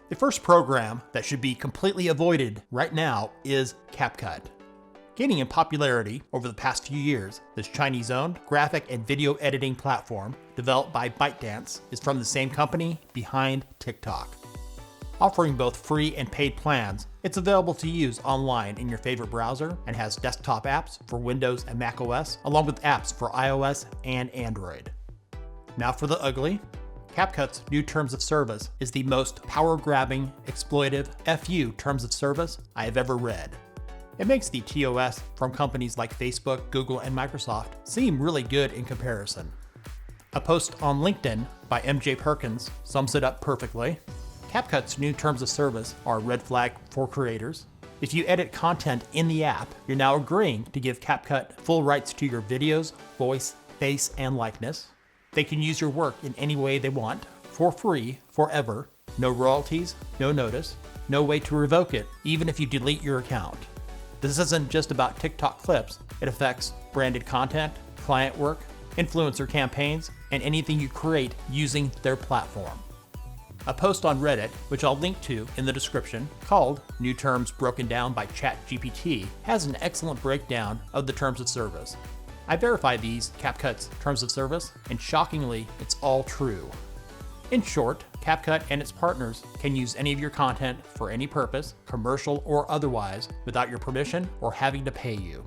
The first program that should be completely avoided right now is CapCut. Gaining in popularity over the past few years, this Chinese-owned graphic and video editing platform developed by ByteDance is from the same company behind TikTok. Offering both free and paid plans, it's available to use online in your favorite browser and has desktop apps for Windows and macOS, along with apps for iOS and Android. Now for the ugly. CapCut's new terms of service is the most power-grabbing, exploitive, FU terms of service I have ever read. It makes the TOS from companies like Facebook, Google, and Microsoft seem really good in comparison. A post on LinkedIn by MJ Perkins sums it up perfectly. CapCut's new terms of service are a red flag for creators. If you edit content in the app, you're now agreeing to give CapCut full rights to your videos, voice, face, and likeness. They can use your work in any way they want, for free, forever, no royalties, no notice, no way to revoke it, even if you delete your account. This isn't just about TikTok clips, it affects branded content, client work, influencer campaigns, and anything you create using their platform. A post on Reddit, which I'll link to in the description, called New Terms Broken Down by ChatGPT, has an excellent breakdown of the terms of service. I verified these CapCut's terms of service, and shockingly, it's all true. In short, CapCut and its partners can use any of your content for any purpose, commercial or otherwise, without your permission or having to pay you.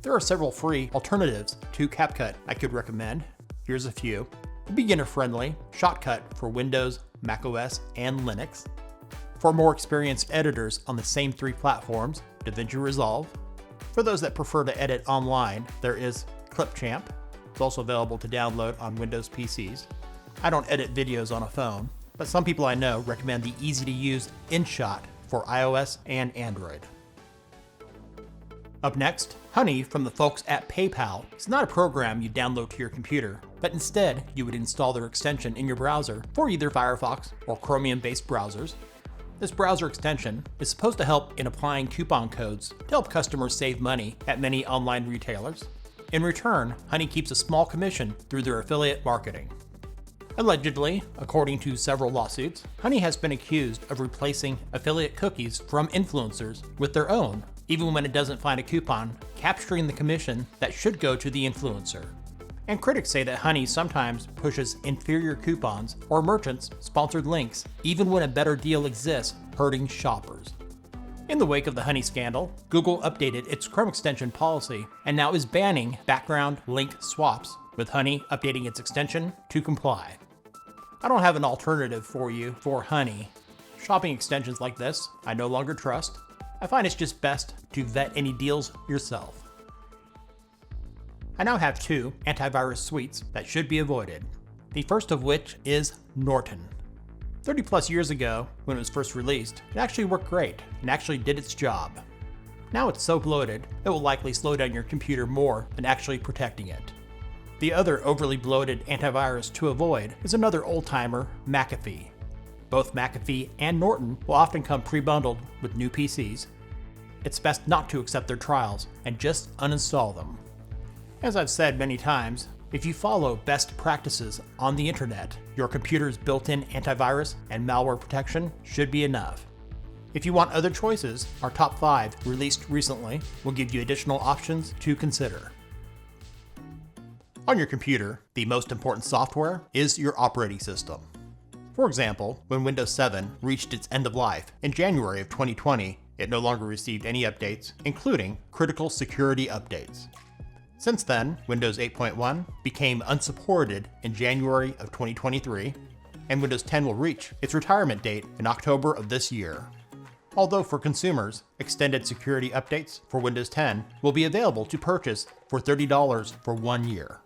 There are several free alternatives to CapCut I could recommend. Here's a few. Beginner-friendly Shotcut for Windows, macOS, and Linux. For more experienced editors on the same three platforms, DaVinci Resolve. For those that prefer to edit online, there is Clipchamp. It's also available to download on Windows PCs. I don't edit videos on a phone, but some people I know recommend the easy-to-use InShot for iOS and Android. Up next, Honey from the folks at PayPal is not a program you download to your computer, but instead you would install their extension in your browser for either Firefox or Chromium-based browsers. This browser extension is supposed to help in applying coupon codes to help customers save money at many online retailers. In return, Honey keeps a small commission through their affiliate marketing. Allegedly, according to several lawsuits, Honey has been accused of replacing affiliate cookies from influencers with their own, even when it doesn't find a coupon, capturing the commission that should go to the influencer. And critics say that Honey sometimes pushes inferior coupons or merchants' sponsored links, even when a better deal exists, hurting shoppers. In the wake of the Honey scandal, Google updated its Chrome extension policy and now is banning background link swaps, with Honey updating its extension to comply. I don't have an alternative for you for Honey. Shopping extensions like this, I no longer trust. I find it's just best to vet any deals yourself. I now have two antivirus suites that should be avoided. The first of which is Norton. 30 plus years ago, when it was first released, it actually worked great and actually did its job. Now it's so bloated, it will likely slow down your computer more than actually protecting it. The other overly bloated antivirus to avoid is another old-timer, McAfee. Both McAfee and Norton will often come pre-bundled with new PCs. It's best not to accept their trials and just uninstall them. As I've said many times, if you follow best practices on the internet, your computer's built-in antivirus and malware protection should be enough. If you want other choices, our top 5 released recently will give you additional options to consider. On your computer, the most important software is your operating system. For example, when Windows 7 reached its end of life in January of 2020, it no longer received any updates, including critical security updates. Since then, Windows 8.1 became unsupported in January of 2023, and Windows 10 will reach its retirement date in October of this year. Although for consumers, extended security updates for Windows 10 will be available to purchase for $30 for 1 year.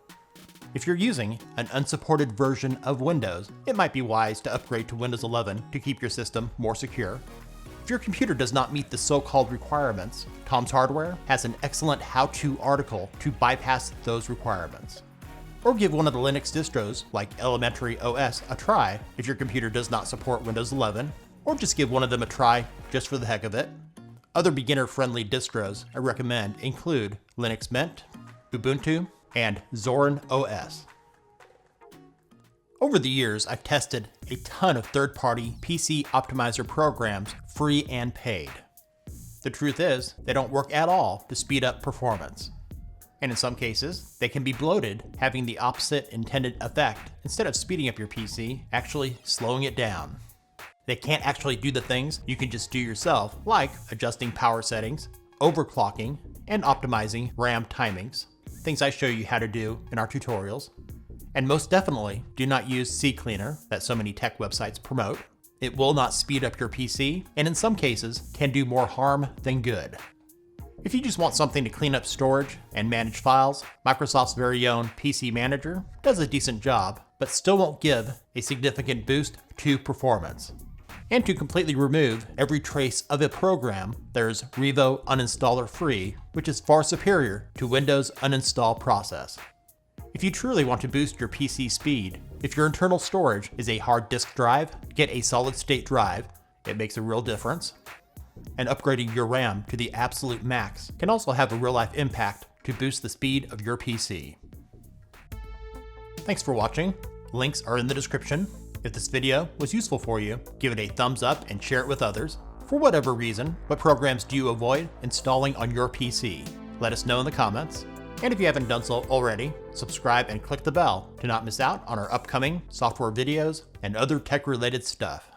If you're using an unsupported version of Windows, it might be wise to upgrade to Windows 11 to keep your system more secure. If your computer does not meet the so-called requirements, Tom's Hardware has an excellent how-to article to bypass those requirements. Or give one of the Linux distros, like Elementary OS, a try if your computer does not support Windows 11, or just give one of them a try just for the heck of it. Other beginner-friendly distros I recommend include Linux Mint, Ubuntu, and Zorin OS. Over the years, I've tested a ton of third-party PC optimizer programs, free and paid. The truth is, they don't work at all to speed up performance. And in some cases, they can be bloated, having the opposite intended effect. Instead of speeding up your PC, actually slowing it down. They can't actually do the things you can just do yourself, like adjusting power settings, overclocking, and optimizing RAM timings, things I show you how to do in our tutorials. And most definitely, do not use CCleaner that so many tech websites promote. It will not speed up your PC, and in some cases, can do more harm than good. If you just want something to clean up storage and manage files, Microsoft's very own PC Manager does a decent job, but still won't give a significant boost to performance. And to completely remove every trace of a program, there's Revo Uninstaller Free, which is far superior to Windows uninstall process. If you truly want to boost your PC speed, if your internal storage is a hard disk drive, get a solid-state drive. It makes a real difference. And upgrading your RAM to the absolute max can also have a real-life impact to boost the speed of your PC. Thanks for watching. Links are in the description. If this video was useful for you, give it a thumbs up and share it with others. For whatever reason, what programs do you avoid installing on your PC? Let us know in the comments. And if you haven't done so already, subscribe and click the bell to not miss out on our upcoming software videos and other tech-related stuff.